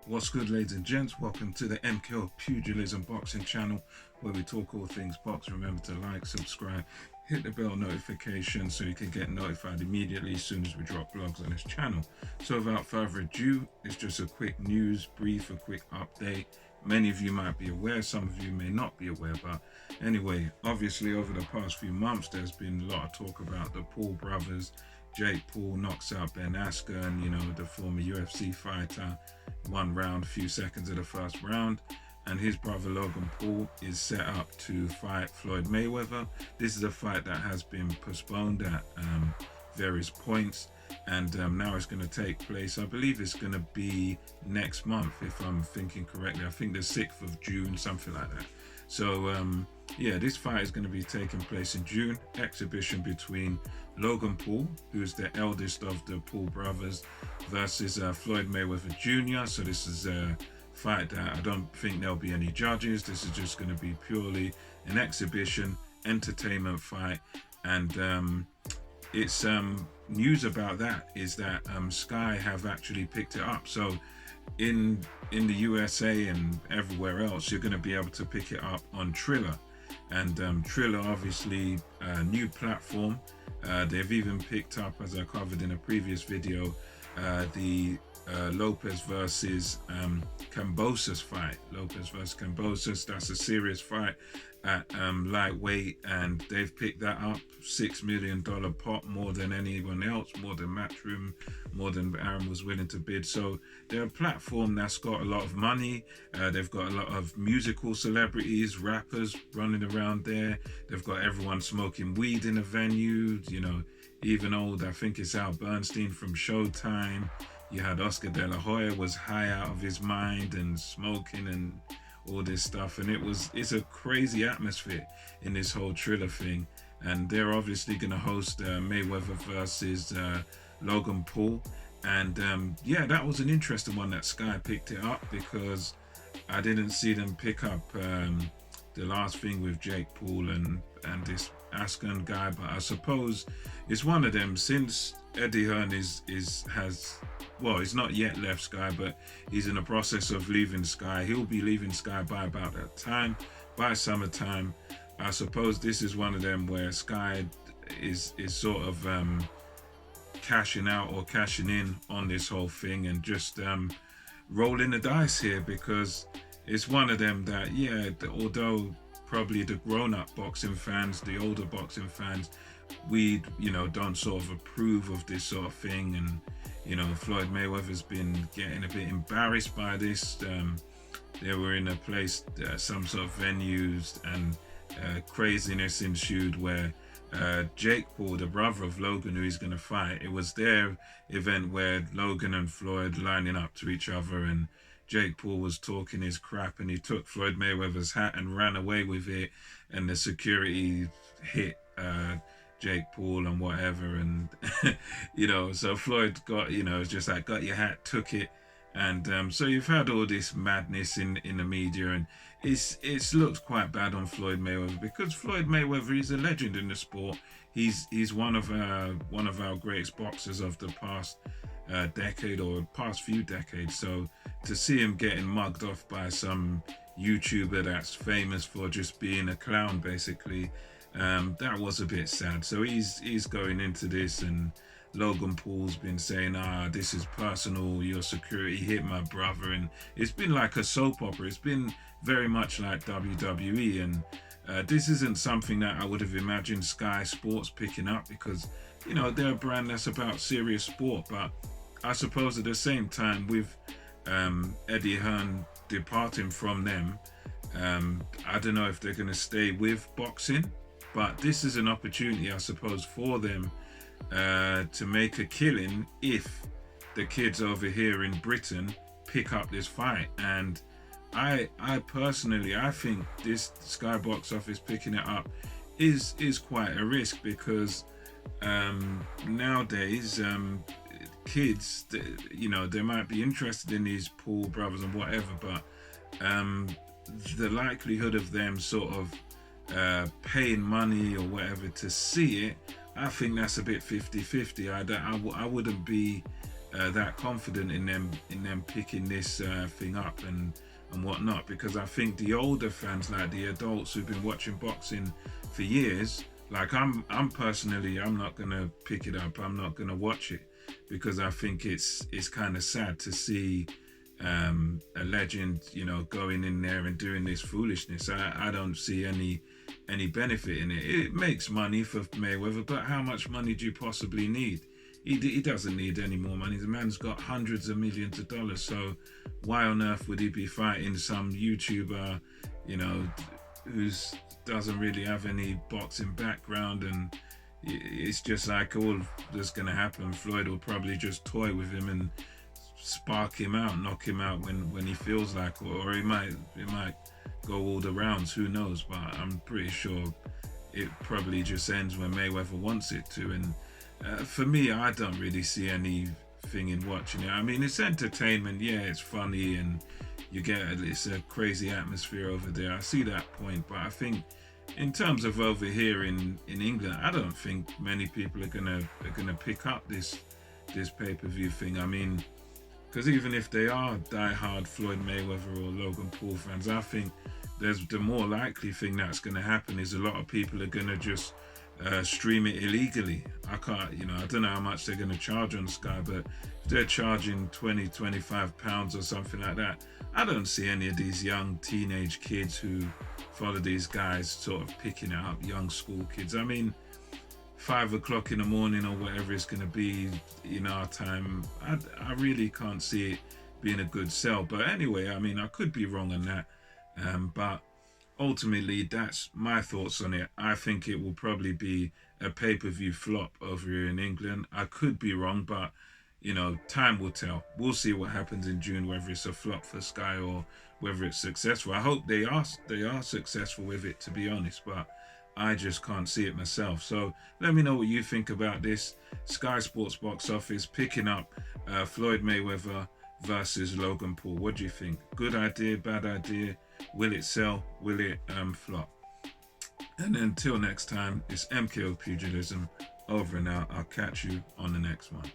What's good, ladies and gents? Welcome to the MKO Pugilism Boxing channel, where we talk all things boxing. Remember to like, subscribe, hit the bell notification so you can get notified immediately as soon as we drop vlogs on this channel. So without further ado, it's just a quick news brief, a quick update. Many of you might be aware, some of you may not be aware, but anyway, obviously over the past few months there's been a lot of talk about the Paul brothers. Jake Paul knocks out Ben Askren, you know, the former UFC fighter, one round, a few seconds of the first round, and his brother Logan Paul is set up to fight Floyd Mayweather. This is a fight that has been postponed at various points, and now it's going to take place. I believe it's going to be next month, if I'm thinking correctly. I think the 6th of June, something like that. So yeah, this fight is going to be taking place in June. Exhibition between Logan Paul, who's the eldest of the Paul brothers, versus Floyd Mayweather Jr. So this is a fight that I don't think there'll be any judges. This is just going to be purely an exhibition, entertainment fight. And it's news about that is that Sky have actually picked it up. So in the USA and everywhere else, you're going to be able to pick it up on Triller. And Triller, obviously, a new platform. They've even picked up, as I covered in a previous video, the Lopez versus Kambosos fight. Lopez versus Kambosos, that's a serious fight at lightweight, and they've picked that up. $6 million pot, more than anyone else, more than Matchroom, more than Aaron was willing to bid. So they're a platform that's got a lot of money. They've got a lot of musical celebrities, rappers running around there. They've got everyone smoking weed in the venue, you know, even old, I think it's Al Bernstein from Showtime. You had Oscar De La Hoya was high out of his mind and smoking and all this stuff, and it's a crazy atmosphere in this whole Triller thing. And they're obviously going to host Mayweather versus Logan Paul. And yeah, that was an interesting one that Sky picked it up, because I didn't see them pick up the last thing with Jake Paul and this Askren guy. But I suppose it's one of them, since Eddie Hearn he's not yet left Sky, but he's in the process of leaving Sky. He'll be leaving Sky by about that time, by summertime. I suppose this is one of them where Sky is sort of cashing out or cashing in on this whole thing and just rolling the dice here, because it's one of them that, yeah, although probably the grown-up boxing fans, the older boxing fans, we, you know, don't sort of approve of this sort of thing. And you know, Floyd Mayweather's been getting a bit embarrassed by this. They were in a place, some sort of venues, and craziness ensued where Jake Paul, the brother of Logan, who he's going to fight, it was their event where Logan and Floyd lining up to each other, and Jake Paul was talking his crap, and he took Floyd Mayweather's hat and ran away with it, and the security hit Jake Paul and whatever, and you know, so Floyd got, you know, it's just like, got your hat, took it. And so you've had all this madness in the media, and it's looked quite bad on Floyd Mayweather, because Floyd Mayweather is a legend in the sport. He's one of our greatest boxers of the past decade or past few decades. So to see him getting mugged off by some YouTuber that's famous for just being a clown, basically, that was a bit sad. So he's going into this, and Logan Paul's been saying, this is personal, your security hit my brother, and it's been like a soap opera. It's been very much like WWE, and this isn't something that I would have imagined Sky Sports picking up, because, you know, they're a brand that's about serious sport. But I suppose at the same time, with Eddie Hearn departing from them, I don't know if they're going to stay with boxing, but this is an opportunity, I suppose, for them to make a killing if the kids over here in Britain pick up this fight. And I personally, I think this Sky Box Office picking it up is quite a risk, because nowadays kids, you know, they might be interested in these Paul brothers and whatever, but the likelihood of them sort of paying money or whatever to see it, I think that's a bit 50-50. I wouldn't be that confident in them picking this thing up and whatnot, because I think the older fans, like the adults who've been watching boxing for years, like I'm personally, I'm not gonna pick it up. I'm not gonna watch it because I think it's kind of sad to see a legend, going in there and doing this foolishness. I don't see any benefit in it. It makes money for Mayweather, but how much money do you possibly need? He doesn't need any more money. The man's got hundreds of millions of dollars. So why on earth would he be fighting some YouTuber, who's doesn't really have any boxing background? And it's just like all that's going to happen. Floyd will probably just toy with him and spark him out, knock him out when he feels like, or it might go all the rounds. Who knows? But I'm pretty sure it probably just ends when Mayweather wants it to. And for me, I don't really see anything in watching it. I mean, it's entertainment. Yeah, it's funny, and it's a crazy atmosphere over there. I see that point, but I think in terms of over here in England, I don't think many people are gonna pick up this pay-per-view thing. I mean, because even if they are die-hard Floyd Mayweather or Logan Paul fans, I think there's the more likely thing that's going to happen is a lot of people are going to just stream it illegally. I don't know how much they're going to charge on Sky, but if they're charging 20-25 pounds or something like that, I don't see any of these young teenage kids who follow these guys sort of picking it up, young school kids. I mean, 5 o'clock in the morning or whatever it's going to be in our time, I really can't see it being a good sell. But anyway, I mean, I could be wrong on that, but ultimately that's my thoughts on it. I think it will probably be a pay-per-view flop over here in England. I could be wrong, but time will tell. We'll see what happens in June, whether it's a flop for Sky or whether it's successful. I hope they are successful with it, to be honest, but I just can't see it myself. So let me know what you think about this. Sky Sports box office picking up Floyd Mayweather versus Logan Paul. What do you think? Good idea, bad idea? Will it sell? Will it flop? And until next time, it's MKO Pugilism over and out. I'll catch you on the next one.